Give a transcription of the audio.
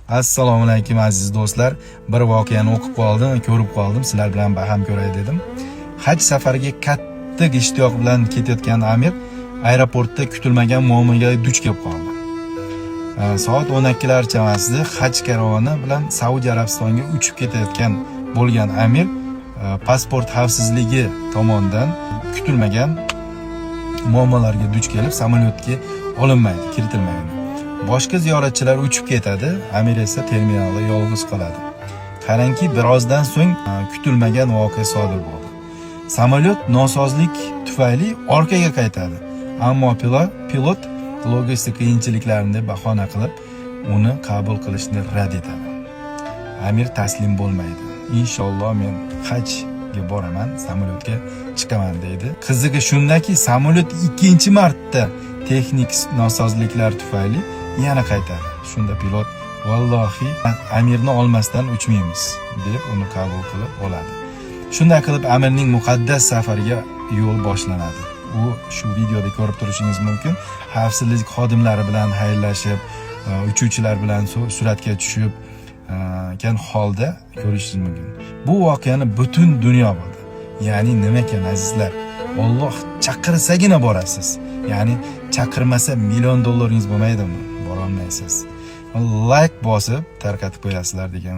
Assalomu alaykum aziz do'stlar. Bir voqeani o'qib qoldim, ko'rib qoldim. Sizlar bilan baham ko'ray dedim. Haj safariga katta ishtiyoq bilan ketayotgan Amir aeroportda kutilmagan muammoga duch kelib qoldi. Soat 12lar chamasida haj karavani bilan Saudiya Arabistoniga uchib ketayotgan bo'lgan Amir pasport xavfsizligi tomonidan kutilmagan muammolarga duch kelib samolyotga olinmaydi, kiritilmaydi. Boshqa ziyoratchilar uchib ketadi, Amir esa terminalda yolg'iz qoladi. Qarangki, birozdan so'ng kutilmagan voqea sodir bo'ldi. Samolyot nosozlik tufayli orqaga qaytadi, ammo pilot logistik qiyinchiliklarni bahona qilib, uni qabul qilishni rad etadi. Amir taslim bo'lmaydi. Inshaalloh men hajga boraman, samolyotga chiqaman deydi. Qizig'i shundaki, samolyot ikkinchi marta texnik nosozliklar tufayli yana qaytadi. Shunda pilot vallohi Amirni olmasdan uchmaymiz deb uni qabul qilib oladi. Shunday qilib Amirning muqaddas safariga yo'l boshlanadi. U shu videoda ko'rib turishingiz mumkin. Xavfsizlik xodimlari bilan xayrlashib, uchuvchilar bilan suratga tushib kan holda ko'rishingiz mumkin. Bu voqeani butun dunyo bildi. Ya'ni nima ekan azizlar? Alloh chaqirsagina borasiz. Ya'ni chaqirmasa $1,000,000 bo'lmaydimi? Bora olmaysiz. Like bosib tarqatib qo'yasizlar degan